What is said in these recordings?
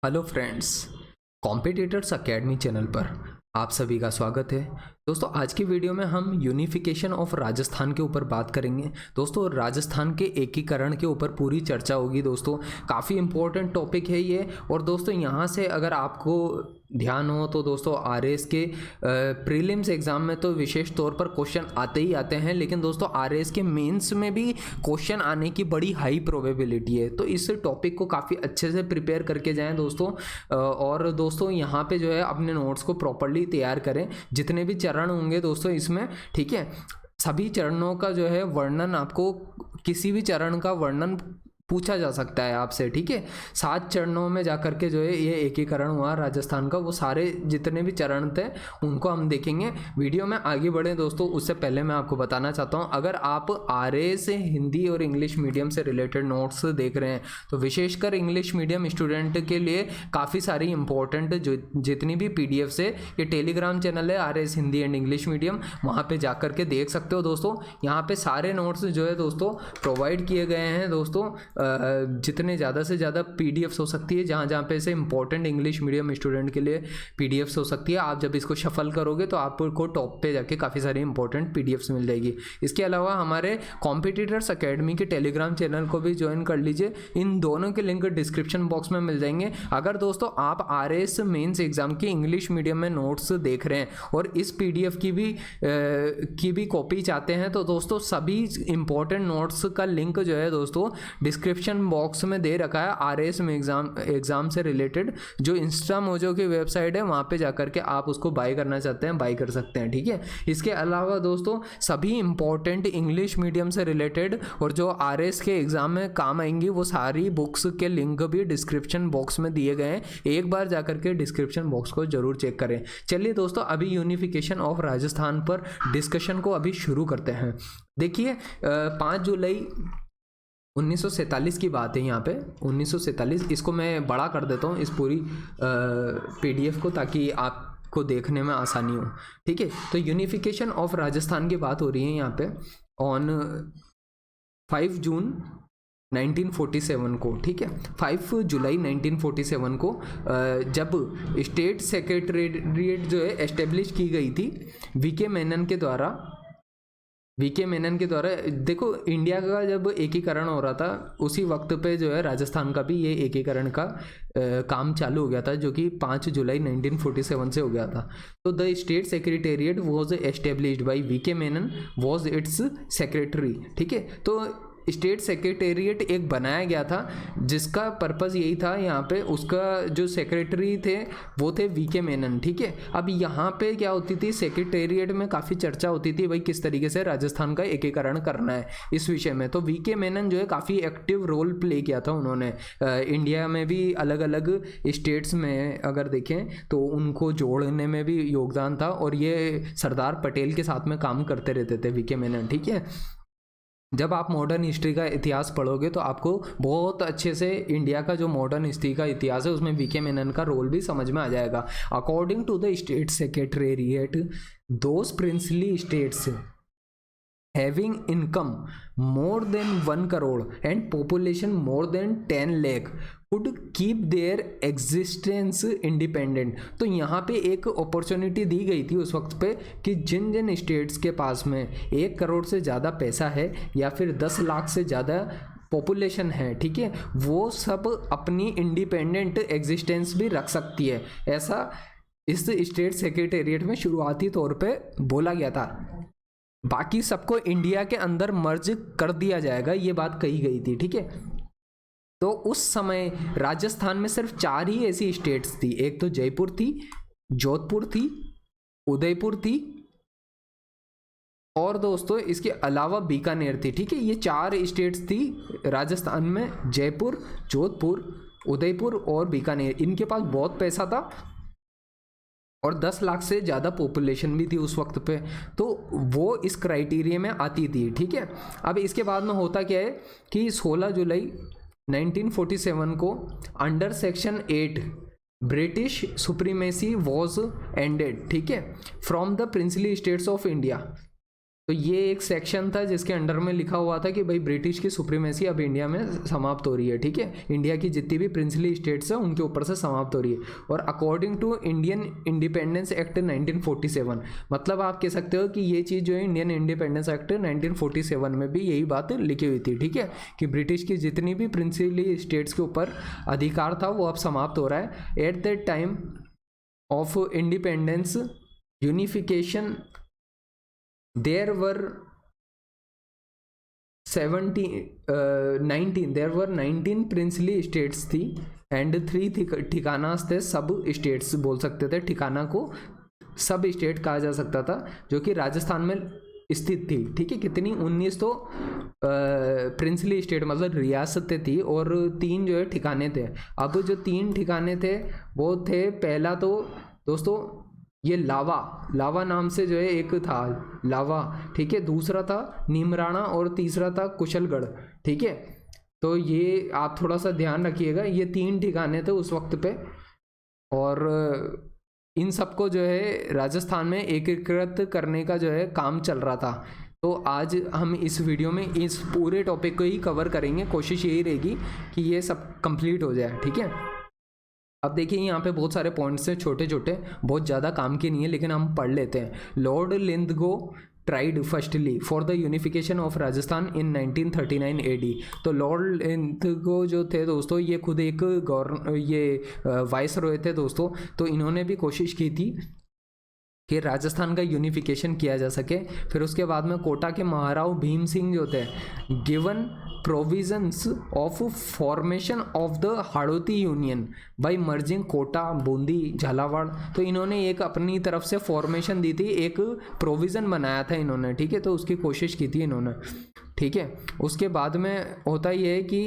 Hello friends, competitors academy channel पर आप सभी का स्वागत है। दोस्तों, आज की वीडियो में हम यूनिफिकेशन ऑफ राजस्थान के ऊपर बात करेंगे। दोस्तों, राजस्थान के एकीकरण के ऊपर पूरी चर्चा होगी। दोस्तों, काफ़ी इम्पोर्टेंट टॉपिक है ये। और दोस्तों, यहाँ से अगर आपको ध्यान हो तो दोस्तों आरएएस के प्रीलिम्स एग्जाम में तो विशेष तौर पर क्वेश्चन आते ही आते हैं, लेकिन दोस्तों आरएएस के मेंस में भी क्वेश्चन आने की बड़ी हाई प्रोबेबिलिटी है। तो इस टॉपिक को काफ़ी अच्छे से प्रिपेयर करके जाएं दोस्तों। और दोस्तों यहाँ पे जो है अपने नोट्स को प्रॉपर्ली तैयार करें। जितने भी चरण होंगे दोस्तों इसमें, ठीक है, सभी चरणों का जो है वर्णन, आपको किसी भी चरण का वर्णन पूछा जा सकता है आपसे, ठीक है। 7 चरणों में जाकर के जो है ये एकीकरण हुआ राजस्थान का, वो सारे जितने भी चरण थे उनको हम देखेंगे। वीडियो में आगे बढ़े दोस्तों, उससे पहले मैं आपको बताना चाहता हूँ, अगर आप आरए से हिंदी और इंग्लिश मीडियम से रिलेटेड नोट्स देख रहे हैं तो विशेषकर इंग्लिश मीडियम स्टूडेंट के लिए काफ़ी सारी इंपॉर्टेंट जो जितनी भी पीडीएफ है, ये टेलीग्राम चैनल है RA Hindi and English medium, वहाँ पर जा करके देख सकते हो दोस्तों। यहाँ पर सारे नोट्स जो है दोस्तों प्रोवाइड किए गए हैं दोस्तों। जितने ज़्यादा से ज़्यादा पीडीएफ्स हो सकती है, जहाँ जहाँ पे से इंपॉर्टेंट इंग्लिश मीडियम स्टूडेंट के लिए पीडीएफ्स हो सकती है, आप जब इसको शफल करोगे तो आपको टॉप पे जाके काफ़ी सारी इंपॉर्टेंट पीडीएफ्स मिल जाएगी। इसके अलावा हमारे कॉम्पिटिटर्स एकेडमी के टेलीग्राम चैनल को भी ज्वाइन कर लीजिए। इन दोनों के लिंक डिस्क्रिप्शन बॉक्स में मिल जाएंगे। अगर दोस्तों आप आरएएस मेंस एग्जाम की इंग्लिश मीडियम में नोट्स देख रहे हैं और इस पीडीएफ की भी कॉपी चाहते हैं तो दोस्तों सभी इंपॉर्टेंट नोट्स का लिंक जो है दोस्तों डिस्क्रिप्शन बॉक्स में दे रखा है। आरएएस में एग्जाम से रिलेटेड जो इंस्टा मोजो की वेबसाइट है, वहाँ पे जाकर के आप उसको बाय करना चाहते हैं, बाय कर सकते हैं, ठीक है। इसके अलावा दोस्तों सभी इंपॉर्टेंट इंग्लिश मीडियम से रिलेटेड और जो आरएएस के एग्जाम में काम आएंगी वो सारी बुक्स के लिंक भी डिस्क्रिप्शन बॉक्स में दिए गए हैं। एक बार जाकर के डिस्क्रिप्शन बॉक्स को जरूर चेक करें। चलिए दोस्तों, अभी यूनिफिकेशन ऑफ राजस्थान पर डिस्कशन को अभी शुरू करते हैं। देखिए 5 जुलाई 1947 की बात है। यहाँ पे 1947, इसको मैं बड़ा कर देता हूँ इस पूरी पीडीएफ को, ताकि आपको देखने में आसानी हो, ठीक है। तो यूनिफिकेशन ऑफ राजस्थान की बात हो रही है यहाँ पे ऑन 5 जून 1947 को, ठीक है। 5 जुलाई 1947 को जब स्टेट सेक्रेटेरिएट जो है एस्टेब्लिश की गई थी वीके मेनन के द्वारा। देखो, इंडिया का जब एकीकरण हो रहा था उसी वक्त पे जो है राजस्थान का भी ये एकीकरण का काम चालू हो गया था, जो कि 5 जुलाई 1947 से हो गया था। तो the state secretariat was established by VK Menon was its secretary, ठीक है। तो स्टेट सेक्रेटेरिएट एक बनाया गया था जिसका पर्पज़ यही था, यहाँ पे उसका जो सेक्रेटरी थे वो थे वीके मेनन, ठीक है। अब यहाँ पे क्या होती थी, सेक्रेटेरिएट में काफ़ी चर्चा होती थी भाई किस तरीके से राजस्थान का एकीकरण करना है इस विषय में। तो वीके मेनन जो है काफ़ी एक्टिव रोल प्ले किया था उन्होंने। इंडिया में भी अलग अलग स्टेट्स में अगर देखें तो उनको जोड़ने में भी योगदान था, और ये सरदार पटेल के साथ में काम करते रहते थे वीके मेनन, ठीक है। जब आप मॉडर्न हिस्ट्री का इतिहास पढ़ोगे तो आपको बहुत अच्छे से इंडिया का जो मॉडर्न हिस्ट्री का इतिहास है उसमें वीके मेनन का रोल भी समझ में आ जाएगा। According to the state secretariat, those princely states having income more than 1 crore and population more than 10 lakh could keep their existence independent। तो यहाँ पे एक अपॉर्चुनिटी दी गई थी उस वक्त पे कि जिन जिन स्टेट्स के पास में 1 करोड़ से ज़्यादा पैसा है या फिर 10 लाख से ज़्यादा पॉपुलेशन है, ठीक है, वो सब अपनी इंडिपेंडेंट एग्जिस्टेंस भी रख सकती है। ऐसा इस स्टेट सेक्रेटेरिएट में शुरुआती तौर पे बोला गया था। बाकी सबको इंडिया के अंदर मर्ज कर दिया जाएगा, ये बात कही गई थी, ठीक है। तो उस समय राजस्थान में सिर्फ 4 ही ऐसी स्टेट्स थी। एक तो जयपुर थी, जोधपुर थी, उदयपुर थी, और दोस्तों इसके अलावा बीकानेर थी, ठीक है। ये 4 स्टेट्स थी राजस्थान में, जयपुर, जोधपुर, उदयपुर और बीकानेर। इनके पास बहुत पैसा था और 10 लाख से ज़्यादा पॉपुलेशन भी थी उस वक्त पे, तो वो इस क्राइटेरिया में आती थी, ठीक है। अब इसके बाद में होता क्या है कि 16 जुलाई 1947 को under section 8 British supremacy was ended, ठीक है, from the princely states of India. तो ये एक सेक्शन था जिसके अंडर में लिखा हुआ था कि भाई ब्रिटिश की सुप्रीमेसी अब इंडिया में समाप्त हो रही है, ठीक है, इंडिया की जितनी भी प्रिंसली स्टेट्स है उनके ऊपर से समाप्त हो रही है। और according to Indian independence act 1947, मतलब आप कह सकते हो कि ये चीज़ जो है इंडियन इंडिपेंडेंस एक्ट 1947 में भी यही बात लिखी हुई थी, ठीक है, कि ब्रिटिश की जितनी भी प्रिंसली स्टेट्स के ऊपर अधिकार था वो अब समाप्त हो रहा है। At the time of independence unification there were 19 princely states थी एंड 3 ठिकानास थे, सब स्टेट्स बोल सकते थे, ठिकाना को सब स्टेट कहा जा सकता था, जो कि राजस्थान में स्थित थी, ठीक है। कितनी 19 तो प्रिंसली स्टेट मतलब रियासतें थी और 3 जो है ठिकाने थे। अब जो 3 ठिकाने थे वो थे, पहला तो दोस्तों ये लावा नाम से जो है एक था लावा, ठीक है, दूसरा था नीमराणा और तीसरा था कुशलगढ़, ठीक है। तो ये आप थोड़ा सा ध्यान रखिएगा, ये 3 ठिकाने थे उस वक्त पे, और इन सबको जो है राजस्थान में एकीकृत करने का जो है काम चल रहा था। तो आज हम इस वीडियो में इस पूरे टॉपिक को ही कवर करेंगे, कोशिश यही रहेगी कि ये सब कंप्लीट हो जाए, ठीक है। अब देखिए यहाँ पे बहुत सारे पॉइंट्स हैं छोटे छोटे, बहुत ज़्यादा काम के नहीं है, लेकिन हम पढ़ लेते हैं। Lord Linlithgow tried firstly for the unification of Rajasthan in 1939 AD। तो लॉर्ड लिंथगो जो थे दोस्तों, ये खुद एक वाइस रॉय थे दोस्तों, तो इन्होंने भी कोशिश की थी कि राजस्थान का यूनिफिकेशन किया जा सके। फिर उसके बाद में कोटा के महाराव भीम सिंह जो थे, given provisions of formation of the Hadoti union by merging Kota, Bundi, Jhalawar. तो इन्होंने एक अपनी तरफ से फॉर्मेशन दी थी, एक प्रोविज़न बनाया था इन्होंने, ठीक है, तो उसकी कोशिश की थी इन्होंने, ठीक है। उसके बाद में होता ये है कि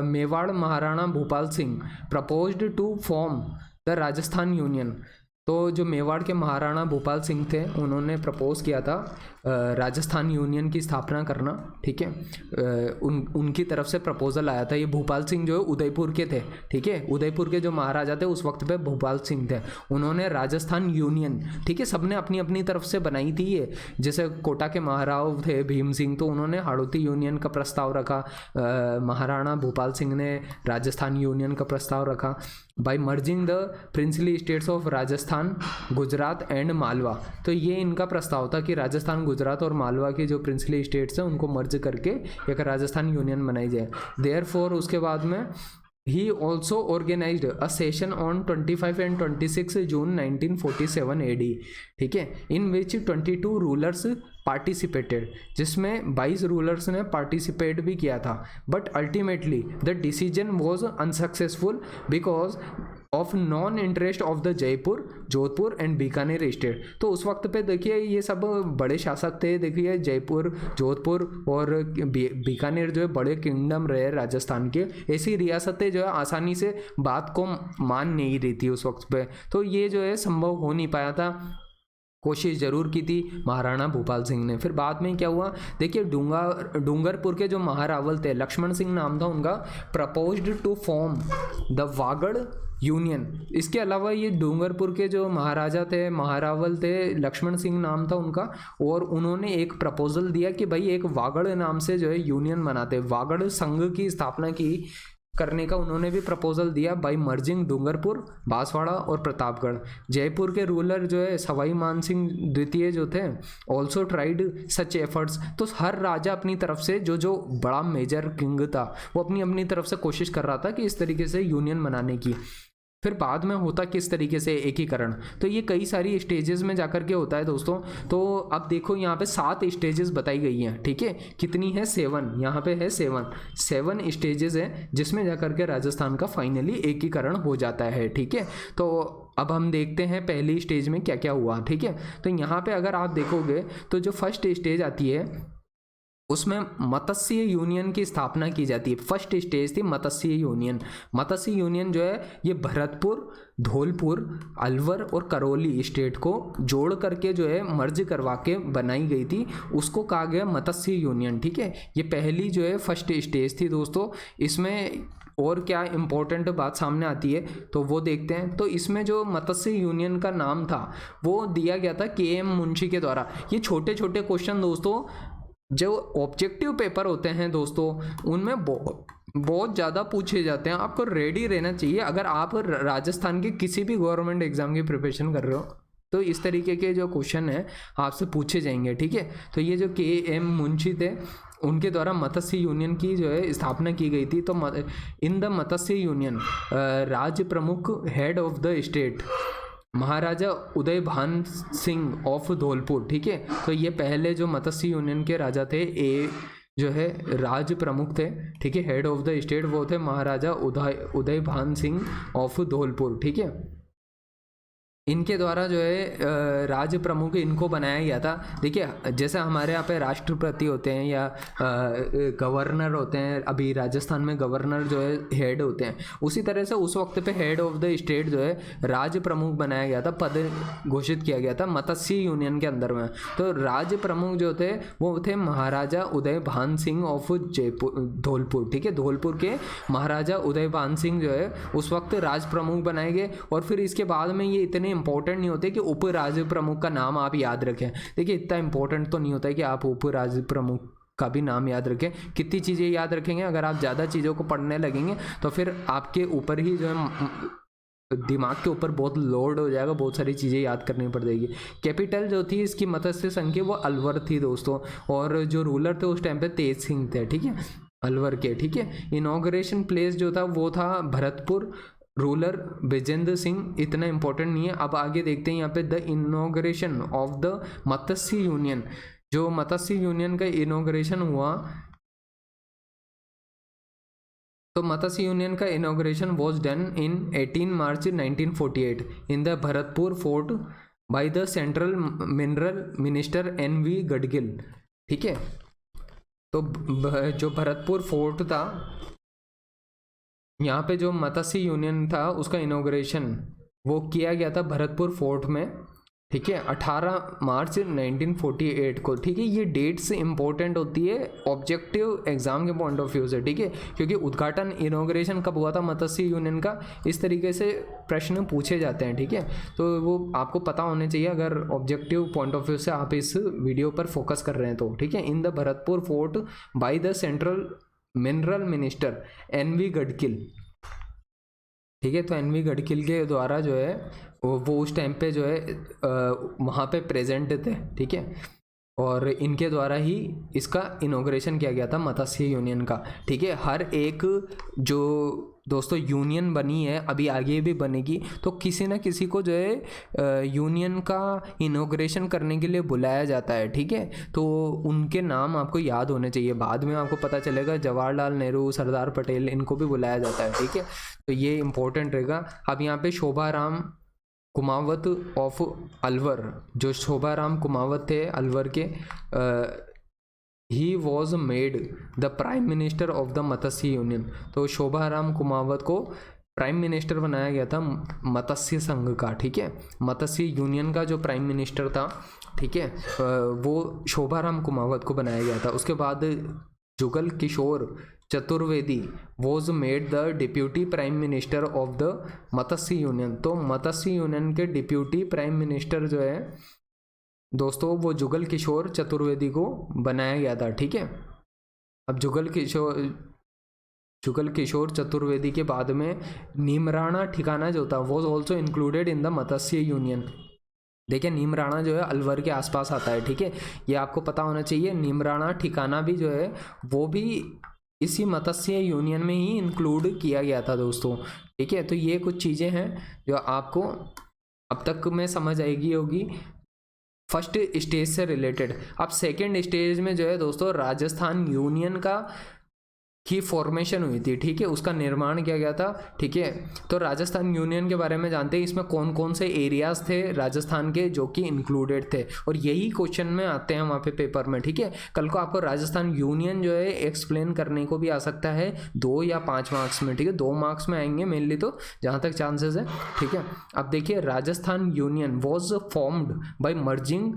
Mewar Maharana Bhupal Singh proposed to form the Rajasthan union. तो जो मेवाड़ के महाराणा भूपाल सिंह थे उन्होंने प्रपोज किया था राजस्थान यूनियन की स्थापना करना, ठीक है। उनकी तरफ से प्रपोजल आया था। ये भूपाल सिंह जो है उदयपुर के थे, ठीक है, उदयपुर के जो महाराजा थे उस वक्त पे भूपाल सिंह थे। उन्होंने राजस्थान यूनियन, ठीक है, सबने अपनी अपनी तरफ से बनाई थी ये। जैसे कोटा के महाराव थे भीम सिंह, तो उन्होंने हाड़ौती यूनियन का प्रस्ताव रखा, महाराणा भूपाल सिंह ने राजस्थान यूनियन का प्रस्ताव रखा by merging the princely states of Rajasthan, Gujarat and Malwa. तो ये इनका प्रस्ताव था कि राजस्थान, गुजरात और मालवा की जो प्रिंसली स्टेट्स हैं उनको मर्ज करके एक राजस्थान यूनियन बनाई जाए। देयरफॉर उसके बाद में ही also organised a session on 25 and 26 June 1947 AD, ठीक है, इन विच 22 रूलर्स पार्टिसिपेटेड, जिसमें 22 रूलर्स ने पार्टिसिपेट भी किया था। But ultimately the decision was unsuccessful because of non interest of the Jaipur, Jodhpur and Bikaner state. तो उस वक्त पे देखिए ये सब बड़े शासक थे, देखिए जयपुर, जोधपुर और बीकानेर जो है बड़े किंगडम रहे राजस्थान के। ऐसी रियासतें जो है आसानी से बात को मान नहीं रही थी उस वक्त पे, तो ये जो है संभव हो नहीं पाया था। कोशिश जरूर की थी महाराणा भूपाल सिंह ने। फिर बाद में क्या हुआ, देखिए डूंगरपुर के जो महारावल थे, लक्ष्मण सिंह नाम था उनका, proposed to form the Vagad union. इसके अलावा ये डूंगरपुर के जो महाराजा थे, महारावल थे, लक्ष्मण सिंह नाम था उनका, और उन्होंने एक प्रपोजल दिया कि भाई एक वागड़ नाम से जो है यूनियन बनाते, वागड़ संघ की स्थापना की करने का उन्होंने भी प्रपोजल दिया बाय मर्जिंग डूंगरपुर, बांसवाड़ा और प्रतापगढ़। जयपुर के रूलर जो है सवाई मान सिंह द्वितीय जो थे ऑल्सो ट्राइड सच एफर्ट्स। तो हर राजा अपनी तरफ से जो बड़ा मेजर किंग था वो अपनी तरफ से कोशिश कर रहा था कि इस तरीके से यूनियन बनाने की। फिर बाद में होता किस तरीके से एकीकरण, तो ये कई सारी स्टेजेस में जाकर के होता है दोस्तों। तो अब देखो यहाँ पे 7 स्टेजेस बताई गई हैं, ठीक है, कितनी है 7, यहाँ पे है 7 स्टेजेस हैं जिसमें जाकर के राजस्थान का फाइनली एकीकरण हो जाता है, ठीक है। तो अब हम देखते हैं पहली स्टेज में क्या क्या हुआ, ठीक है। तो यहाँ पे अगर आप देखोगे तो जो फर्स्ट स्टेज आती है उसमें मत्स्य यूनियन की स्थापना की जाती है। फर्स्ट स्टेज थी मत्स्य यूनियन। मत्स्य यूनियन जो है ये भरतपुर, धौलपुर, अलवर और करौली स्टेट को जोड़ करके जो है मर्ज करवा के बनाई गई थी, उसको कहा गया मत्स्य यूनियन, ठीक है। ये पहली जो है फर्स्ट स्टेज थी दोस्तों। इसमें और क्या इम्पोर्टेंट बात सामने आती है तो वो देखते हैं। तो इसमें जो मत्स्य यूनियन का नाम था वो दिया गया था KM मुंशी के द्वारा। ये छोटे छोटे क्वेश्चन दोस्तों जो ऑब्जेक्टिव पेपर होते हैं दोस्तों उनमें बहुत ज़्यादा पूछे जाते हैं। आपको रेडी रहना चाहिए अगर आप राजस्थान के किसी भी गवर्नमेंट एग्जाम की प्रिपरेशन कर रहे हो तो इस तरीके के जो क्वेश्चन है आपसे पूछे जाएंगे, ठीक है। तो ये जो KM मुंशी थे उनके द्वारा मत्स्य यूनियन की जो है स्थापना की गई थी। तो इन द मत्स्य यूनियन राज्य प्रमुख हेड ऑफ द स्टेट महाराजा उदय भान सिंह ऑफ धौलपुर, ठीक है। तो ये पहले जो मत्स्य यूनियन के राजा थे जो है राज प्रमुख थे, ठीक है, हेड ऑफ द स्टेट वो थे महाराजा उदय भान सिंह ऑफ धौलपुर, ठीक है। इनके द्वारा जो है राज्य प्रमुख इनको बनाया गया था। देखिए जैसे हमारे यहाँ पे राष्ट्रपति होते हैं या गवर्नर होते हैं, अभी राजस्थान में गवर्नर जो है हेड होते हैं, उसी तरह से उस वक्त पे हेड ऑफ द स्टेट जो है राज्य प्रमुख बनाया गया था, पद घोषित किया गया था मत्स्य यूनियन के अंदर में। तो राज्य प्रमुख जो थे वो थे महाराजा उदय भान सिंह ऑफ धौलपुर, ठीक है। धौलपुर के महाराजा उदय भान सिंह जो है उस वक्त राज प्रमुख बनाए गए। और फिर इसके बाद में ये इतने इंपॉर्टेंट नहीं होते कि उप राज्य प्रमुख का नाम आप याद रखें। देखिए इतना इंपॉर्टेंट तो नहीं होता है कि आप उप राज्य प्रमुख का भी नाम याद रखें। कितनी चीज़ें याद रखेंगे, अगर आप ज़्यादा चीज़ों को पढ़ने लगेंगे तो फिर आपके ऊपर ही जो है दिमाग के ऊपर बहुत लोड हो जाएगा, बहुत सारी चीज़ें याद करनी पड़ जाएगी। कैपिटल जो थी इसकी मत्स्य संघ की वो अलवर थी दोस्तों, और जो रूलर थे उस टाइम पे तेज सिंह थे, ठीक है, अलवर के, ठीक है। इनॉग्रेशन प्लेस जो था वो था भरतपुर, रूलर विजेंद्र सिंह, इतना इंपॉर्टेंट नहीं है। अब आगे देखते हैं यहाँ पे the inauguration of the Matsya union. जो मत्स्य यूनियन का इनॉग्रेशन हुआ तो मत्स्य यूनियन का inauguration was done in 18 March 1948 in the Bharatpur fort by the central mineral minister NV Gadgil, ठीक है। तो जो भरतपुर फोर्ट था यहाँ पे जो मत्स्य यूनियन था उसका इनॉग्रेशन वो किया गया था भरतपुर फोर्ट में, ठीक है, 18 मार्च 1948 को, ठीक है। ये डेट्स इंपॉर्टेंट होती है ऑब्जेक्टिव एग्जाम के पॉइंट ऑफ व्यू से, ठीक है, क्योंकि उद्घाटन इनॉग्रेशन कब हुआ था मत्स्य यूनियन का, इस तरीके से प्रश्न पूछे जाते हैं, ठीक है। तो वो आपको पता होने चाहिए अगर ऑब्जेक्टिव पॉइंट ऑफ व्यू से आप इस वीडियो पर फोकस कर रहे हैं तो, ठीक है। In the Bharatpur fort by the central mineral minister NV गडकिल, ठीक है। तो NV गडकिल के द्वारा जो है वो उस टाइम पे जो है वहाँ पे प्रेजेंट थे, ठीक है, और इनके द्वारा ही इसका इनॉग्रेशन किया गया था मत्स्य यूनियन का, ठीक है। हर एक जो दोस्तों यूनियन बनी है अभी आगे भी बनेगी तो किसी ना किसी को जो है यूनियन का इनॉग्रेशन करने के लिए बुलाया जाता है, ठीक है। तो उनके नाम आपको याद होने चाहिए, बाद में आपको पता चलेगा जवाहरलाल नेहरू, सरदार पटेल, इनको भी बुलाया जाता है, ठीक है। तो ये इंपॉर्टेंट रहेगा। अब यहाँ पे शोभाराम कुमावत ऑफ अलवर, जो शोभाराम कुमावत थे अलवर के, he was made the prime minister of the Matsya union. तो शोभाराम कुमावत को प्राइम मिनिस्टर बनाया गया था मत्स्य संघ का, ठीक है, मत्स्य यूनियन का जो प्राइम मिनिस्टर था, ठीक है, वो शोभाराम कुमावत को बनाया गया था। उसके बाद Jugal Kishore Chaturvedi was made the deputy prime minister of the Matsya union. तो मत्स्य यूनियन के डिप्यूटी प्राइम मिनिस्टर जो है दोस्तों वो जुगल किशोर चतुर्वेदी को बनाया गया था, ठीक है। अब जुगल किशोर चतुर्वेदी के बाद में नीमराणा ठिकाना जो था was also included in the Matsya union. देखिए नीमराणा जो है अलवर के आसपास आता है, ठीक है, ये आपको पता होना चाहिए। नीमराणा ठिकाना भी जो है वो भी इसी मत्स्य यूनियन में ही इंक्लूड किया गया था दोस्तों, ठीक है। तो ये कुछ चीज़ें हैं जो आपको अब तक में समझ आएगी होगी फर्स्ट स्टेज से रिलेटेड। अब सेकंड स्टेज में जो है दोस्तों राजस्थान यूनियन का की फॉर्मेशन हुई थी, ठीक है, उसका निर्माण किया गया था, ठीक है। तो राजस्थान यूनियन के बारे में जानते हैं, इसमें कौन कौन से एरियाज थे राजस्थान के जो कि इंक्लूडेड थे, और यही क्वेश्चन में आते हैं वहाँ पे पेपर में, ठीक है। कल को आपको राजस्थान यूनियन जो है एक्सप्लेन करने को भी आ सकता है 2 या 5 मार्क्स में, ठीक है, 2 मार्क्स में आएंगे मेनली, तो जहाँ तक चांसेस है, ठीक है। अब देखिए Rajasthan union was formed by merging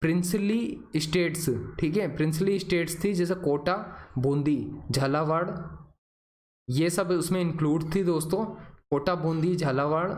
princely states, ठीक है, प्रिंसली स्टेट्स थी जैसे कोटा, बूंदी, झालावाड़, ये सब उसमें इंक्लूड थी दोस्तों। कोटा, बूंदी, झालावाड़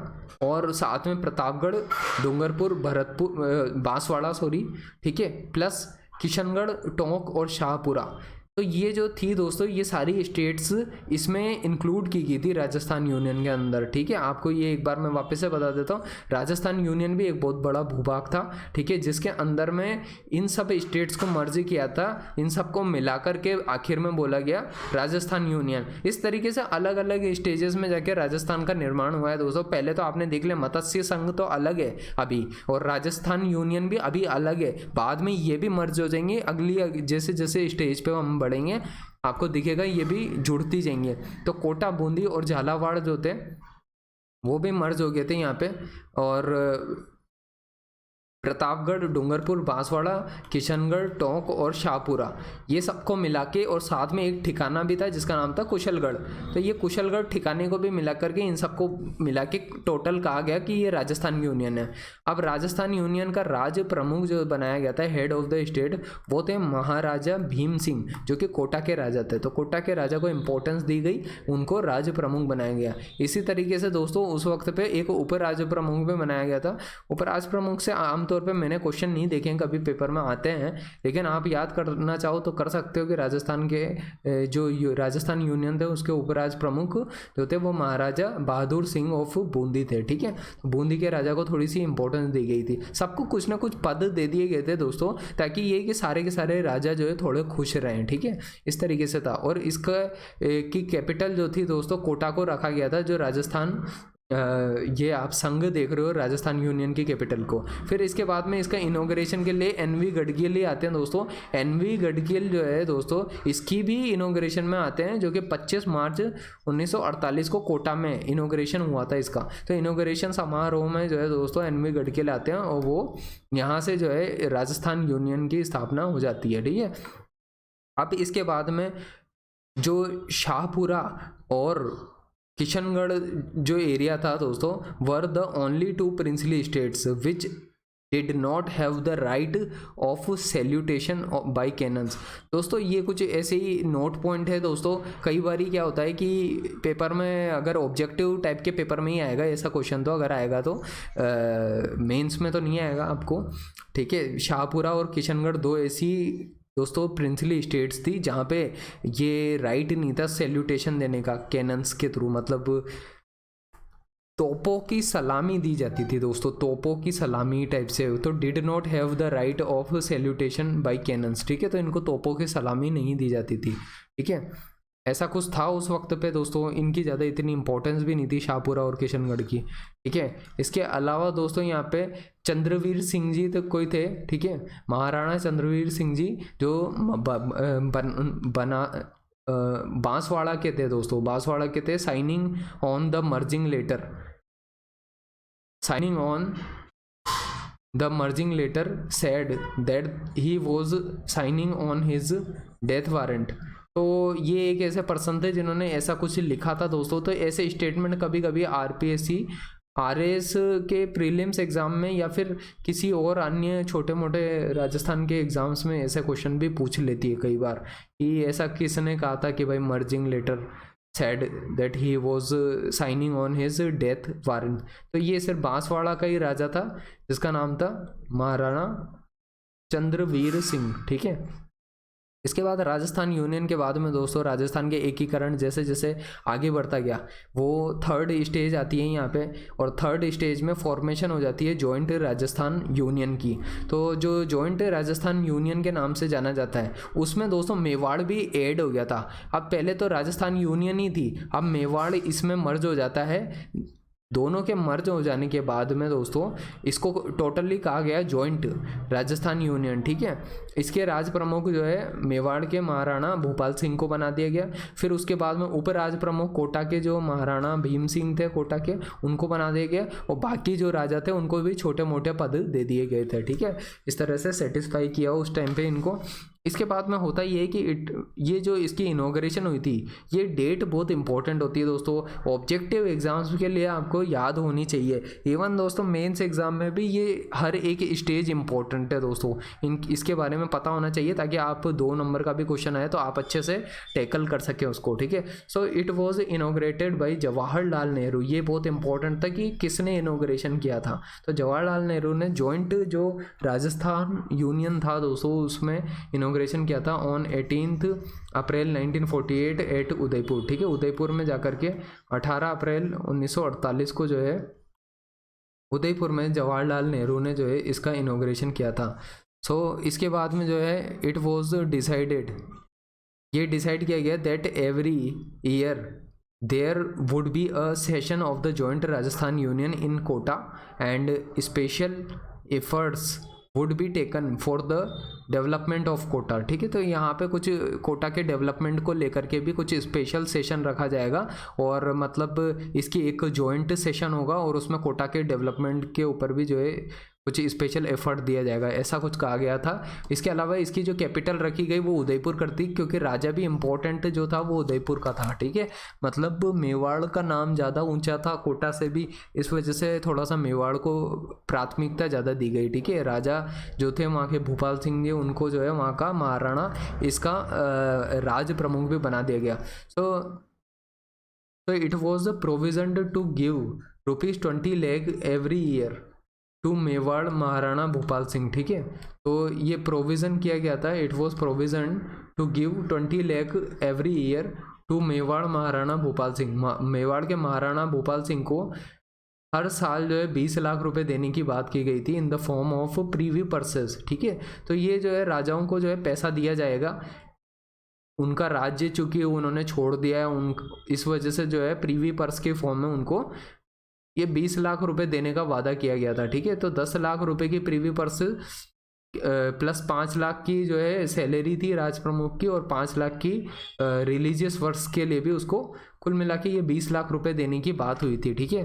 और साथ में प्रतापगढ़, डूंगरपुर, भरतपुर, बांसवाड़ा सॉरी, ठीक है, प्लस किशनगढ़, टोंक और शाहपुरा। तो ये जो थी दोस्तों, ये सारी स्टेट्स इसमें इंक्लूड की गई थी राजस्थान यूनियन के अंदर, ठीक है। आपको ये एक बार मैं वापस से बता देता हूँ, राजस्थान यूनियन भी एक बहुत बड़ा भूभाग था, ठीक है, जिसके अंदर में इन सब स्टेट्स को मर्ज किया था, इन सबको मिलाकर के आखिर में बोला गया राजस्थान यूनियन। इस तरीके से अलग अलग स्टेजेस में जाके राजस्थान का निर्माण हुआ है दोस्तों। पहले तो आपने देख लिया मत्स्य संघ तो अलग है अभी, और राजस्थान यूनियन भी अभी अलग है, बाद में ये भी मर्ज हो जाएंगे। अगली जैसे जैसे स्टेज पे हम बढ़ेंगे आपको दिखेगा ये भी जुड़ती जाएंगे। तो कोटा, बूंदी और झालावाड़ जो थे वो भी मर्ज हो गए थे यहाँ पे, और प्रतापगढ़, डूंगरपुर, बांसवाड़ा, किशनगढ़, टोंक और शाहपुरा, ये सबको मिला के, और साथ में एक ठिकाना भी था जिसका नाम था कुशलगढ़। तो ये कुशलगढ़ ठिकाने को भी मिला करके इन सबको मिला के टोटल कहा गया कि ये राजस्थान यूनियन है। अब राजस्थान यूनियन का राज्य प्रमुख जो बनाया गया था, हेड ऑफ द स्टेट, वो थे महाराजा भीम सिंह, जो कि कोटा के राजा थे। तो कोटा के राजा को इंपॉर्टेंस दी गई, उनको राज्य प्रमुख बनाया गया। इसी तरीके से दोस्तों उस वक्त पे एक उप राज्य प्रमुख भी बनाया गया था। उप राज्य प्रमुख से आमतौर पे मैंने क्वेश्चन नहीं देखे हैं, कभी पेपर में आते हैं, लेकिन आप याद करना चाहो तो कर सकते हो कि राजस्थान के जो राजस्थान यूनियन थे उसके उपराज प्रमुख जो थे वो महाराजा बहादुर सिंह ऑफ बूंदी थे, ठीक है। बूंदी के राजा को थोड़ी सी इंपॉर्टेंस दी गई थी। सबको कुछ ना कुछ पद दे दिए गए थे दोस्तों, ताकि ये कि सारे के सारे राजा जो है थोड़े खुश रहें, ठीक है, इस तरीके से था। और इसका की कैपिटल जो थी दोस्तों कोटा को रखा गया था, जो राजस्थान ये आप संघ देख रहे हो राजस्थान यूनियन की कैपिटल को। फिर इसके बाद में इसका इनॉग्रेशन के लिए एनवी गडगिल आते हैं दोस्तों। एनवी गडगिल जो है दोस्तों इसकी भी इनॉग्रेशन में आते हैं, जो कि 25 मार्च 1948 को कोटा में इनॉग्रेशन हुआ था इसका। तो इनॉग्रेशन समारोह में जो है दोस्तों एनवी गडगिल आते हैं, और वो यहाँ से जो है राजस्थान यूनियन की स्थापना हो जाती है, ठीक है। अब इसके बाद में जो शाहपुरा और किशनगढ़ जो एरिया था दोस्तों, were the only two princely states which did not have the right of salutation by cannons. दोस्तों ये कुछ ऐसे ही नोट पॉइंट है दोस्तों। कई बार क्या होता है कि पेपर में अगर ऑब्जेक्टिव टाइप के पेपर में ही आएगा ऐसा क्वेश्चन, तो अगर आएगा तो मेंस में तो नहीं आएगा आपको, ठीक है। शाहपुरा और किशनगढ़ दो ऐसी दोस्तों प्रिंसली स्टेट्स थी जहाँ पे ये राइट नहीं था सैल्यूटेशन देने का कैनन्स के थ्रू, मतलब तोपों की सलामी दी जाती थी दोस्तों, तोपों की सलामी टाइप से। तो did not have the right of salutation by cannons, ठीक है। तो इनको तोपों की सलामी नहीं दी जाती थी, ठीक है, ऐसा कुछ था उस वक्त पे दोस्तों। इनकी ज़्यादा इतनी इंपॉर्टेंस भी नहीं थी शाहपुरा और किशनगढ़ की, ठीक है। इसके अलावा दोस्तों यहाँ पे चंद्रवीर सिंह जी तो कोई थे, ठीक है, महाराणा चंद्रवीर सिंह जी जो बांसवाड़ा के थे दोस्तों, बांसवाड़ा के थे। Signing on the merging letter, signing on the merging letter said that he was signing on his death warrant. तो ये एक ऐसे पर्सन थे जिन्होंने ऐसा कुछ लिखा था दोस्तों। तो ऐसे स्टेटमेंट कभी कभी आरपीएससी आरएस के प्रीलिम्स एग्जाम में या फिर किसी और अन्य छोटे मोटे राजस्थान के एग्जाम्स में ऐसे क्वेश्चन भी पूछ लेती है कई बार कि ऐसा किसने कहा था कि भाई merging letter said that he was signing on his death warrant। तो ये सिर्फ बांसवाड़ा का ही राजा था जिसका नाम था महाराणा चंद्रवीर सिंह, ठीक है। इसके बाद राजस्थान यूनियन के बाद में दोस्तों राजस्थान के एकीकरण जैसे जैसे आगे बढ़ता गया, वो थर्ड स्टेज आती है यहाँ पे, और थर्ड स्टेज में फॉर्मेशन हो जाती है जॉइंट राजस्थान यूनियन की। तो जो जॉइंट राजस्थान यूनियन के नाम से जाना जाता है उसमें दोस्तों मेवाड़ भी ऐड हो गया था। अब पहले तो राजस्थान यूनियन ही थी, अब मेवाड़ इसमें मर्ज हो जाता है। दोनों के मर्ज हो जाने के बाद में दोस्तों इसको टोटली कहा गया जॉइंट राजस्थान यूनियन, ठीक है। इसके राज प्रमुख जो है मेवाड़ के महाराणा भूपाल सिंह को बना दिया गया। फिर उसके बाद में उप राज प्रमुख कोटा के जो महाराणा भीम सिंह थे कोटा के, उनको बना दिया गया, और बाकी जो राजा थे उनको भी छोटे मोटे पद दे दिए गए थे, ठीक है। इस तरह से सेटिस्फाई किया उस टाइम पे इनको। इसके बाद में होता ये है कि ये जो इसकी इनॉग्रेशन हुई थी, ये डेट बहुत इंपॉर्टेंट होती है दोस्तों। ऑब्जेक्टिव एग्जाम्स के लिए आपको याद होनी चाहिए। इवन दोस्तों मेंस एग्जाम में भी ये हर एक स्टेज इंपॉर्टेंट है दोस्तों, इसके बारे में पता होना चाहिए, ताकि आप 2 नंबर का भी क्वेश्चन आए तो आप अच्छे से टैकल कर सकें उसको, ठीक है। So it was inaugurated by Jawaharlal Nehru. ये बहुत इंपॉर्टेंट था कि किसने इनॉग्रेशन किया था, तो जवाहरलाल नेहरू ने जॉइंट जो राजस्थान यूनियन था दोस्तों उसमें इनॉग्रेशन किया था ऑन 18 अप्रैल 1948 एट उदयपुर, ठीक है। उदयपुर में जाकर के 18 अप्रैल 1948 को जो है उदयपुर में जवाहरलाल नेहरू ने जो है इसका इनॉग्रेशन किया था। सो इसके बाद में जो है इट वॉज डिसाइडेड, ये डिसाइड किया गया that every year there would be a session of the joint Rajasthan union in Kota and special efforts would be taken for the development of Kota, ठीक है। तो यहाँ पे कुछ कोटा के डेवलपमेंट को लेकर के भी कुछ स्पेशल सेशन रखा जाएगा, और मतलब इसकी एक जॉइंट सेशन होगा और उसमें कोटा के डेवलपमेंट के ऊपर भी जो है कुछ स्पेशल एफर्ट दिया जाएगा, ऐसा कुछ कहा गया था। इसके अलावा इसकी जो कैपिटल रखी गई वो उदयपुर करती, क्योंकि राजा भी इम्पोर्टेंट जो था वो उदयपुर का था, ठीक है। मतलब मेवाड़ का नाम ज़्यादा ऊंचा था कोटा से भी, इस वजह से थोड़ा सा मेवाड़ को प्राथमिकता ज़्यादा दी गई, ठीक है। राजा जो थे वहाँ के भूपाल सिंह जी, उनको जो है वहाँ का महाराणा इसका राज प्रमुख भी बना दिया गया। So it was the provision to give ₹20 lakh every year to Mewar Maharana Bhupal Singh, ठीक है। तो ये प्रोविज़न किया गया था, it was provision to give 20 lakh every year to Mewar Maharana Bhupal Singh. Mewar के महाराणा भूपाल सिंह को हर साल जो है 20 लाख रुपए देने की बात की गई थी in the form of Privi purses, ठीक है। तो ये जो है राजाओं को जो है पैसा दिया जाएगा, उनका राज्य चूंकि उन्होंने छोड़ दिया है उन, इस वजह से जो है प्रीवी पर्स के फॉर्म में उनको ये 20 लाख रुपए देने का वादा किया गया था, ठीक है। तो 10 लाख रुपए की प्रीवी पर्स प्लस 5 लाख की जो है सैलरी थी राज प्रमुख की, और 5 लाख की रिलीजियस वर्क्स के लिए भी उसको कुल मिला के ये 20 लाख रुपए देने की बात हुई थी, ठीक है।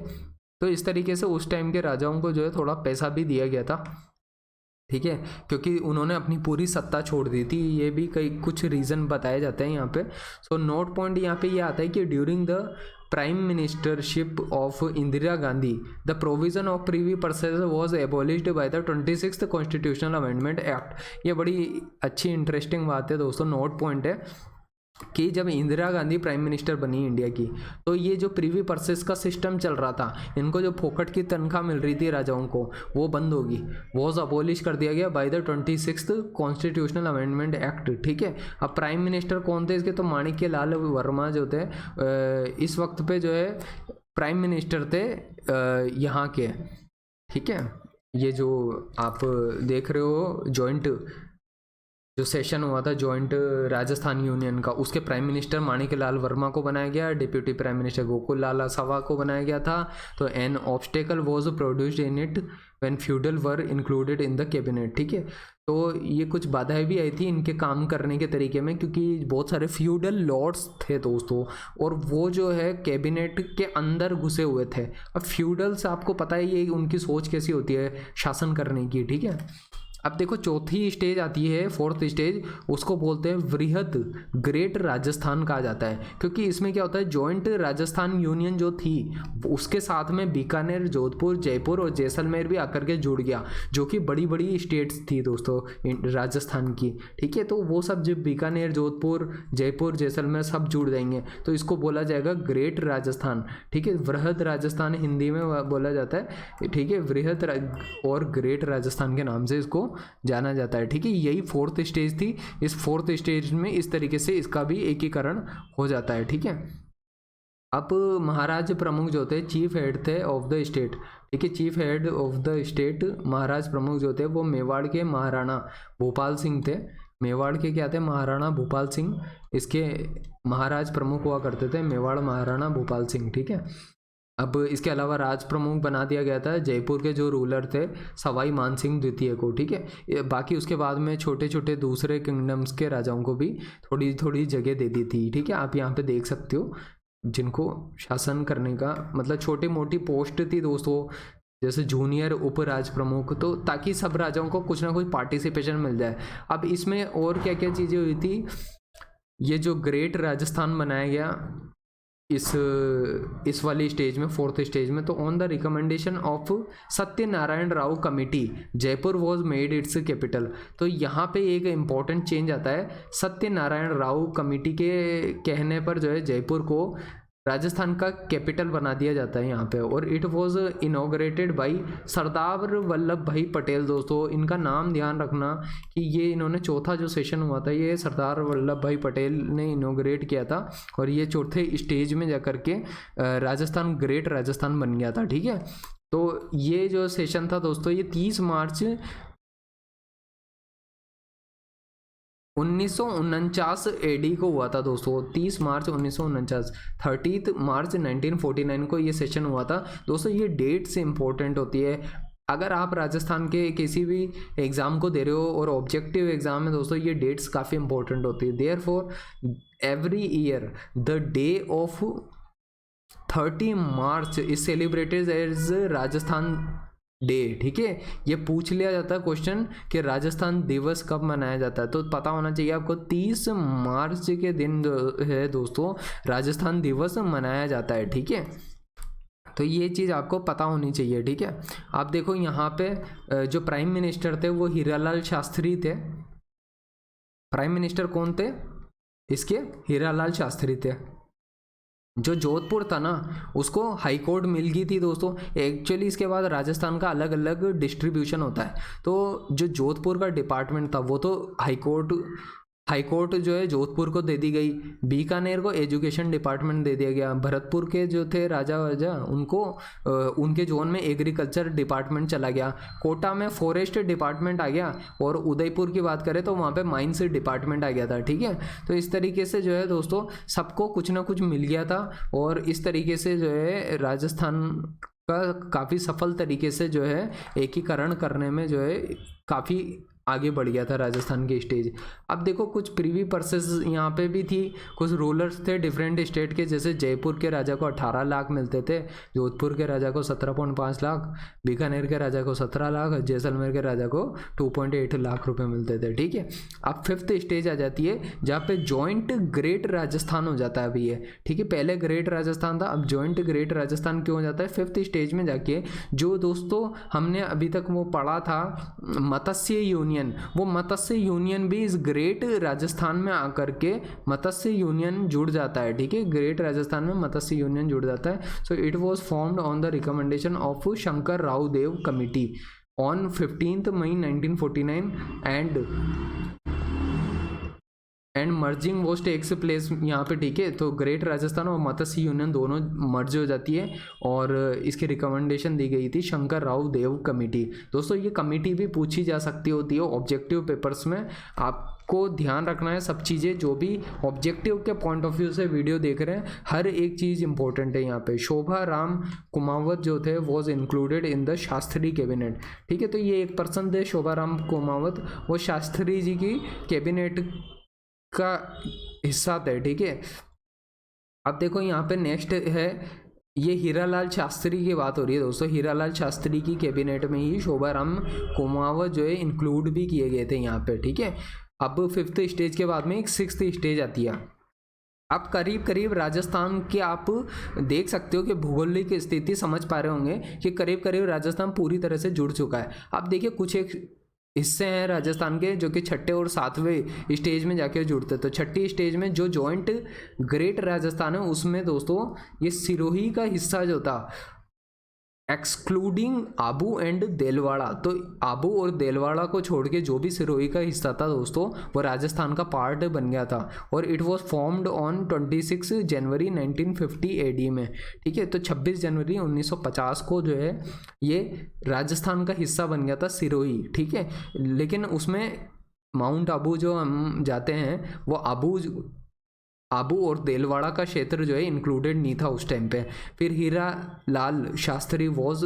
तो इस तरीके से उस टाइम के राजाओं को जो है थोड़ा पैसा भी दिया गया था, ठीक है, क्योंकि उन्होंने अपनी पूरी सत्ता छोड़ दी थी। ये भी कई कुछ रीज़न बताए जाते हैं यहाँ पे। सो नोट पॉइंट यहाँ पे ये आता है कि during the prime ministership of Indira Gandhi the provision of Privi purses was abolished by the 26th constitutional amendment act. ये बड़ी अच्छी इंटरेस्टिंग बात है दोस्तों, नोट पॉइंट है कि जब इंदिरा गांधी प्राइम मिनिस्टर बनी इंडिया की, तो ये जो प्रीवी पर्सेस का सिस्टम चल रहा था, इनको जो फोकट की तनख्वाह मिल रही थी राजाओं को, वो बंद होगी, वॉज अबॉलिश कर दिया गया by the 26th constitutional amendment act, ठीक है। अब प्राइम मिनिस्टर कौन थे इसके, तो माणिक्य लाल वर्मा जो थे इस वक्त पे जो है प्राइम मिनिस्टर थे यहाँ के, ठीक है। ये जो आप देख रहे हो जॉइंट जो सेशन हुआ था जॉइंट राजस्थान यूनियन का, उसके प्राइम मिनिस्टर माणिक्य लाल वर्मा को बनाया गया, डिप्यूटी प्राइम मिनिस्टर गोकुल लाल सभा को बनाया गया था। तो N obstacle was produced in it when feudal were included in the cabinet, ठीक है। तो ये कुछ बाधाएं भी आई थी इनके काम करने के तरीके में, क्योंकि बहुत सारे फ्यूडल लॉर्ड्स थे दोस्तों, और वो जो है कैबिनेट के अंदर घुसे हुए थे। अब फ्यूडल्स आपको पता है ये उनकी सोच कैसी होती है शासन करने की, ठीक है। अब देखो चौथी स्टेज आती है, 4th स्टेज, उसको बोलते हैं वृहद ग्रेट राजस्थान कहा जाता है, क्योंकि इसमें क्या होता है जॉइंट राजस्थान यूनियन जो थी उसके साथ में बीकानेर, जोधपुर, जयपुर और जैसलमेर भी आकर के जुड़ गया, जो कि बड़ी बड़ी स्टेट्स थी दोस्तों राजस्थान की, ठीक है। तो वो सब जब बीकानेर, जोधपुर, जयपुर, जैसलमेर सब जुड़ जाएंगे तो इसको बोला जाएगा ग्रेट राजस्थान, ठीक है। वृहद राजस्थान हिंदी में बोला जाता है, ठीक है। वृहद और ग्रेट राजस्थान के नाम से इसको जाना जाता है, ठीक है। यही 4th स्टेज थी। इस 4th स्टेज में इस तरीके से इसका भी एकीकरण हो जाता है, ठीक है। अब महाराज प्रमुख जो थे चीफ हेड थे ऑफ द स्टेट, ठीक है। Chief head of the state महाराज प्रमुख जो थे वो मेवाड़ के महाराणा भूपाल सिंह थे। मेवाड़ के क्या थे, महाराणा भूपाल सिंह, इसके महाराज प्रमुख हुआ करते थे मेवाड़ महाराणा भूपाल सिंह, ठीक है। अब इसके अलावा राज प्रमुख बना दिया गया था जयपुर के जो रूलर थे सवाई मानसिंह द्वितीय को, ठीक है। बाकी उसके बाद में छोटे छोटे दूसरे किंगडम्स के राजाओं को भी थोड़ी थोड़ी जगह दे दी थी, ठीक है। आप यहाँ पे देख सकते हो जिनको शासन करने का मतलब छोटी मोटी पोस्ट थी दोस्तों, जैसे जूनियर उपराज प्रमुख, तो ताकि सब राजाओं को कुछ ना कुछ पार्टिसिपेशन मिल जाए। अब इसमें और क्या क्या चीज़ें हुई थी, ये जो ग्रेट राजस्थान बनाया गया इस वाली स्टेज में, फोर्थ स्टेज में, तो on the recommendation of Satyanarayan Rao committee Jaipur was made it's capital. तो यहाँ पे एक इम्पॉर्टेंट चेंज आता है, सत्यनारायण राव कमेटी के कहने पर जो है जयपुर को राजस्थान का कैपिटल बना दिया जाता है यहाँ पे, और it was inaugurated by Sardar Vallabh भाई पटेल। दोस्तों इनका नाम ध्यान रखना कि ये इन्होंने चौथा जो सेशन हुआ था ये सरदार वल्लभ भाई पटेल ने इनॉग्रेट किया था, और ये चौथे स्टेज में जाकर के राजस्थान ग्रेट राजस्थान बन गया था। ठीक है, तो ये जो सेशन था दोस्तों ये 30 मार्च 1949 एडी को हुआ था दोस्तों। 30 मार्च 1949, 30 मार्च 1949 को ये सेशन हुआ था दोस्तों। ये डेट से इम्पोर्टेंट होती है। अगर आप राजस्थान के किसी भी एग्ज़ाम को दे रहे हो और ऑब्जेक्टिव एग्ज़ाम में दोस्तों ये डेट्स काफ़ी इंपॉर्टेंट होती है। Therefore every year the day of 30 March is celebrated as Rajasthan day. ठीक है, ये पूछ लिया जाता है क्वेश्चन कि राजस्थान दिवस कब मनाया जाता है, तो पता होना चाहिए आपको 30 मार्च के दिन है दोस्तों राजस्थान दिवस मनाया जाता है। ठीक है, तो ये चीज़ आपको पता होनी चाहिए। ठीक है, आप देखो यहाँ पे जो प्राइम मिनिस्टर थे वो हीरालाल शास्त्री थे। प्राइम मिनिस्टर कौन थे इसके? हीरालाल शास्त्री थे। जो जोधपुर था ना उसको हाई कोर्ट मिल गई थी दोस्तों। एक्चुअली इसके बाद राजस्थान का अलग अलग डिस्ट्रीब्यूशन होता है, तो जो जोधपुर का डिपार्टमेंट था वो तो हाई कोर्ट जो है जोधपुर को दे दी गई। बीकानेर को एजुकेशन डिपार्टमेंट दे दिया गया। भरतपुर के जो थे राजा वाजा उनको उनके जोन में एग्रीकल्चर डिपार्टमेंट चला गया। कोटा में फॉरेस्ट डिपार्टमेंट आ गया, और उदयपुर की बात करें तो वहाँ पे माइंस डिपार्टमेंट आ गया था। ठीक है, तो इस तरीके से जो है दोस्तों सबको कुछ ना कुछ मिल गया था, और इस तरीके से जो है राजस्थान का काफ़ी सफल तरीके से जो है एकीकरण करने में जो है काफ़ी आगे बढ़ गया था राजस्थान के स्टेज। अब देखो कुछ प्रीवी पर्सेस यहाँ पे भी थी, कुछ रूलर्स थे डिफरेंट स्टेट के, जैसे जयपुर के राजा को 18 लाख मिलते थे, जोधपुर के राजा को 17.5 लाख, बीकानेर के राजा को 17 लाख, जैसलमेर के राजा को 2.8 लाख रुपए मिलते थे। ठीक है, अब 5th स्टेज आ जाती है जहाँ पे जॉइंट ग्रेट राजस्थान हो जाता है अभी ये। ठीक है, पहले ग्रेट राजस्थान था, अब जॉइंट ग्रेट राजस्थान क्यों हो जाता है? 5th स्टेज में जाके जो दोस्तों हमने अभी तक वो पढ़ा था मत्स्य यूनियन, वो मत्स्य यूनियन भी इस ग्रेट राजस्थान में आकर के मत्स्य यूनियन जुड़ जाता है। ठीक है, ग्रेट राजस्थान में मत्स्य यूनियन जुड़ जाता है। So it was formed on the recommendation of Shankar Rao Dev committee on 15 May 1949 and merging was takes place यहाँ पे। ठीक है, तो ग्रेट राजस्थान और मत्स्य यूनियन दोनों मर्ज हो जाती है, और इसकी रिकमेंडेशन दी गई थी शंकर राव देव कमेटी। दोस्तों ये कमेटी भी पूछी जा सकती होती है ऑब्जेक्टिव पेपर्स में। आपको ध्यान रखना है सब चीज़ें, जो भी ऑब्जेक्टिव के पॉइंट ऑफ व्यू से वीडियो देख रहे हैं हर एक चीज़ इंपॉर्टेंट है यहाँ पे। शोभा राम कुमावत जो थे was included in the Shastri cabinet. ठीक है, तो ये एक पर्सन थे शोभा राम कुमावत, वो शास्त्री जी की कैबिनेट का हिस्सा थे। ठीक है, अब देखो यहाँ पे नेक्स्ट है, ये हीरालाल शास्त्री की बात हो रही है दोस्तों। हीरालाल शास्त्री की कैबिनेट में ही शोभा राम कुमावत जो है इंक्लूड भी किए गए थे यहाँ पे। ठीक है, अब 5th स्टेज के बाद में एक 6th स्टेज आती है। अब करीब करीब राजस्थान के आप देख सकते हो कि भौगोलिक स्थिति समझ पा रहे होंगे कि करीब करीब राजस्थान पूरी तरह से जुड़ चुका है। अब देखिए कुछ एक हिस्से हैं राजस्थान के जो कि 6ठे और 7वें स्टेज में जाके जुड़ते हैं। तो 6ठी स्टेज में जो जॉइंट ग्रेट राजस्थान है उसमें दोस्तों ये सिरोही का हिस्सा जो था एक्सक्लूडिंग आबू एंड देलवाड़ा, तो आबू और देलवाड़ा को छोड़ के जो भी सिरोही का हिस्सा था दोस्तों वो राजस्थान का पार्ट बन गया था, और it was formed on 26 January 1950 AD में। ठीक है, तो 26 जनवरी 1950 को जो है ये राजस्थान का हिस्सा बन गया था सिरोही। ठीक है, लेकिन उसमें माउंट आबू जो हम जाते हैं वो आबू और देलवाड़ा का क्षेत्र जो है इंक्लूडेड नहीं था उस टाइम पे। फिर Hira Lal Shastri was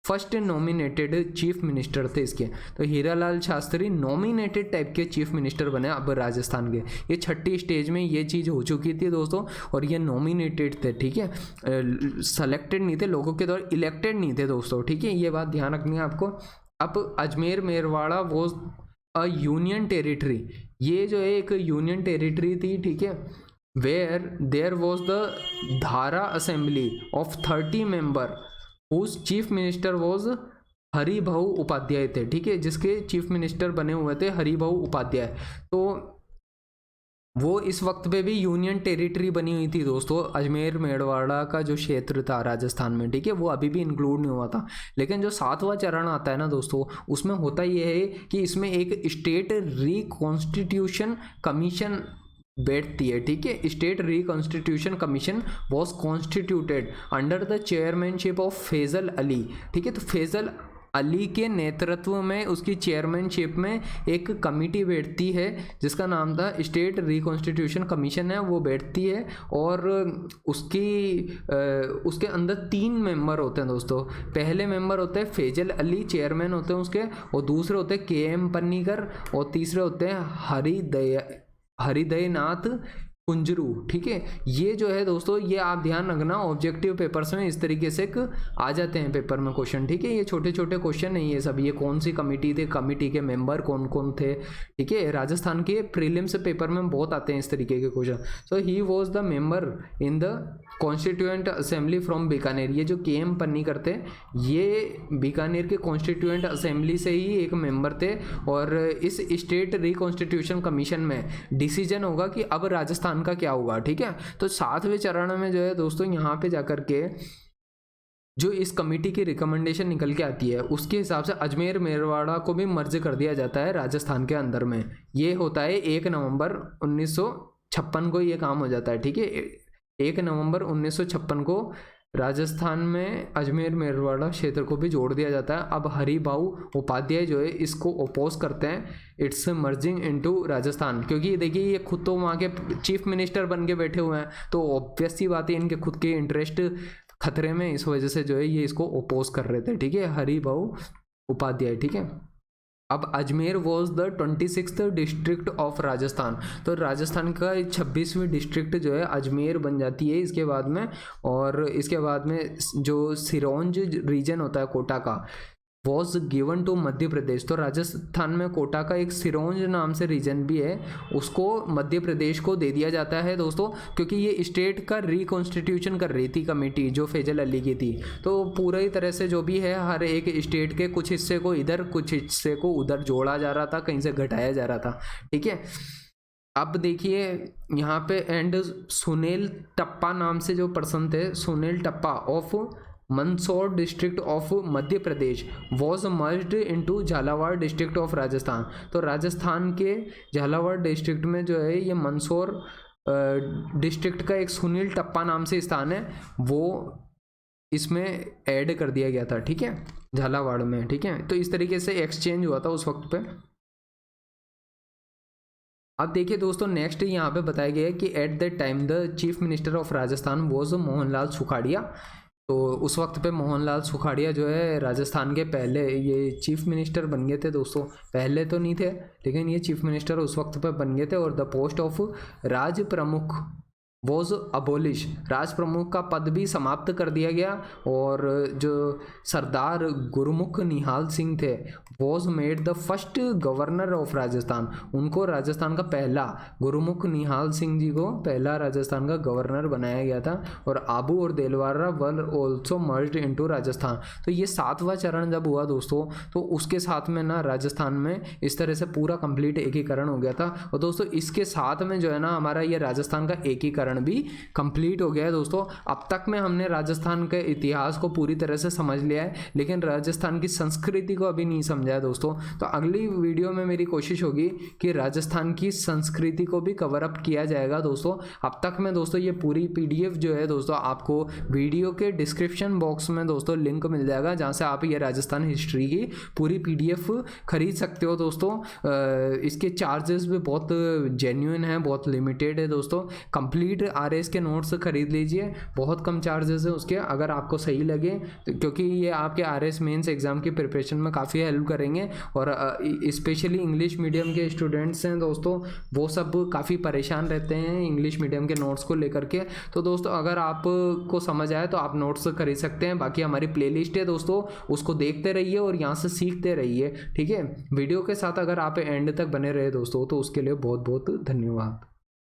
first nominated chief minister थे इसके। तो हीरालाल शास्त्री नॉमिनेटेड टाइप के चीफ मिनिस्टर बने अब राजस्थान के। ये 6ठी स्टेज में ये चीज़ हो चुकी थी दोस्तों, और ये नॉमिनेटेड थे, ठीक है, सेलेक्टेड नहीं थे लोगों के द्वारा, इलेक्टेड नहीं थे दोस्तों, ठीक है, ये बात ध्यान रखनी है आपको। अब अजमेर मेरवाड़ा वो अ यूनियन टेरिटरी, ये जो है एक यूनियन टेरिटरी थी, ठीक है, वेयर देयर वॉज द धारा assembly of 30 member whose chief minister was Haribhau Upadhyay थे, ठीक है, जिसके चीफ मिनिस्टर बने हुए थे हरिभाऊ उपाध्याय। तो वो इस वक्त पे भी यूनियन टेरिटरी बनी हुई थी दोस्तों, अजमेर मेरवाड़ा का जो क्षेत्र था राजस्थान में, ठीक है, वो अभी भी इंक्लूड नहीं हुआ था। लेकिन जो 7वां चरण आता है ना दोस्तों, उसमें होता ये है कि इसमें एक स्टेट रिकॉन्स्टिट्यूशन कमीशन बैठती है, ठीक है। State reconstitution commission was constituted under the chairmanship of Fazal Ali, ठीक है। तो फैजल अली के नेतृत्व में, उसकी चेयरमैनशिप में एक कमेटी बैठती है जिसका नाम था स्टेट रिकॉन्स्टिट्यूशन कमीशन है, वो बैठती है, और उसके अंदर 3 मेंबर होते हैं दोस्तों। पहले मेंबर होते हैं फैजल अली, चेयरमैन होते हैं उसके, और दूसरे होते हैं KM पन्नीकर, और तीसरे होते हैं हरिदयनाथ कुंजरू, ठीक है। ये जो है दोस्तों, ये आप ध्यान रखना, ऑब्जेक्टिव पेपर्स में इस तरीके से आ जाते हैं पेपर में क्वेश्चन, ठीक है। ये छोटे छोटे क्वेश्चन नहीं है सब, ये कौन सी कमेटी थे, कमेटी के मेंबर कौन कौन थे, ठीक है। राजस्थान के प्रीलिम्स पेपर में बहुत आते हैं इस तरीके के question. So he was the member in the constituent assembly from Bikaner. ये जो KM पन्नीकर थे, ये बीकानेर के कॉन्स्टिट्यूएंट असेंबली से ही एक मेंबर थे, और इस स्टेट रिकॉन्स्टिट्यूशन कमीशन में डिसीजन होगा कि अब राजस्थान का क्या होगा, ठीक है। तो 7वें चरण में जो है दोस्तों, यहाँ पे जाकर के जो इस कमेटी की रिकमेंडेशन निकल के आती है, उसके हिसाब से अजमेर मेरवाड़ा को भी मर्ज कर दिया जाता है राजस्थान के अंदर में। ये होता है 1 नवंबर 1956 को ये काम हो जाता है, ठीक है। 1 नवंबर 1956 को राजस्थान में अजमेर मेरवाड़ा क्षेत्र को भी जोड़ दिया जाता है। अब हरिभाऊ उपाध्याय जो है इसको अपोज करते हैं, इट्स मर्जिंग इनटू राजस्थान, क्योंकि देखिए ये खुद तो वहाँ के चीफ मिनिस्टर बन के बैठे हुए हैं, तो ऑब्वियस सी बात है इनके खुद के इंटरेस्ट खतरे में, इस वजह से जो है ये इसको अपोज कर रहे थे, ठीक है, हरिभाऊ उपाध्याय, ठीक है। अब Ajmer was the 26th district of Rajasthan, तो राजस्थान का 26वीं डिस्ट्रिक्ट जो है अजमेर बन जाती है इसके बाद में। और इसके बाद में जो सिरोंज रीजन होता है कोटा का, was given to Madhya Pradesh. तो राजस्थान में कोटा का एक सिरोंज नाम से रीजन भी है, उसको मध्य प्रदेश को दे दिया जाता है दोस्तों, क्योंकि ये स्टेट का रिकॉन्स्टिट्यूशन कर रही थी कमेटी जो फैजल अली की थी। तो पूरी तरह से जो भी है, हर एक स्टेट के कुछ हिस्से को इधर कुछ हिस्से को उधर जोड़ा जा रहा था, कहीं से घटाया जा रहा था, ठीक है। अब देखिए यहाँ पे एंड सुनील टप्पा नाम से जो पर्सन थे, Sunel Tappa of Mandsaur district of Madhya Pradesh was merged into Jhalawar district of Rajasthan. तो राजस्थान के झालावाड़ डिस्ट्रिक्ट में जो है ये मंदसौर डिस्ट्रिक्ट का एक सुनील टप्पा नाम से स्थान है, वो इसमें ऐड कर दिया गया था, ठीक है, झालावाड़ में, ठीक है। तो इस तरीके से एक्सचेंज हुआ था उस वक्त पे। अब देखिए दोस्तों, नेक्स्ट यहाँ पे बताया गया है कि at that time the chief minister of Rajasthan was Mohanlal Sukhadia. तो उस वक्त पे मोहनलाल सुखाड़िया जो है राजस्थान के पहले ये चीफ मिनिस्टर बन गए थे दोस्तों, पहले तो नहीं थे लेकिन ये चीफ मिनिस्टर उस वक्त पे बन गए थे। और द पोस्ट ऑफ राज प्रमुख वॉज अबोलिश, राज प्रमुख का पद भी समाप्त कर दिया गया। और जो सरदार गुरुमुख निहाल सिंह थे was made the first governor of Rajasthan, उनको राजस्थान का पहला, गुरुमुख निहाल सिंह जी को पहला राजस्थान का गवर्नर बनाया गया था। और आबू और Delwara were also merged into Rajasthan. तो ये 7वां चरण जब हुआ दोस्तों, तो उसके साथ में ना राजस्थान में इस तरह से पूरा कंप्लीट एकीकरण हो गया था। और दोस्तों इसके साथ में जो है ना हमारा ये राजस्थान का एकीकरण भी कंप्लीट हो गया है दोस्तों। अब तक में हमने राजस्थान के इतिहास को पूरी तरह से समझ लिया है, लेकिन राजस्थान की संस्कृति को अभी नहीं समझा है दोस्तों। तो अगली वीडियो में मेरी कोशिश होगी कि राजस्थान की संस्कृति को भी कवर अप किया जाएगा दोस्तों। अब तक में दोस्तों ये पूरी PDF जो है दोस्तों, आपको वीडियो के डिस्क्रिप्शन बॉक्स में दोस्तों लिंक मिल जाएगा, जहाँ से आप ये राजस्थान हिस्ट्री की पूरी PDF खरीद सकते हो दोस्तों। इसके चार्जेस भी बहुत जेन्युइन है, बहुत लिमिटेड है दोस्तों। कंप्लीट नीट RS के नोट्स खरीद लीजिए, बहुत कम चार्जेस है उसके, अगर आपको सही लगे तो, क्योंकि ये आपके RS मेंस एग्ज़ाम की प्रिपरेशन में काफ़ी हेल्प करेंगे। और स्पेशली इंग्लिश मीडियम के स्टूडेंट्स हैं दोस्तों, वो सब काफ़ी परेशान रहते हैं इंग्लिश मीडियम के नोट्स को लेकर के। तो दोस्तों अगर आपको समझ आए तो आप नोट्स खरीद सकते हैं। बाकी हमारी प्लेलिस्ट है दोस्तों, उसको देखते रहिए और यहाँ से सीखते रहिए, ठीक है। वीडियो के साथ अगर आप एंड तक बने रहे दोस्तों तो उसके लिए बहुत बहुत धन्यवाद।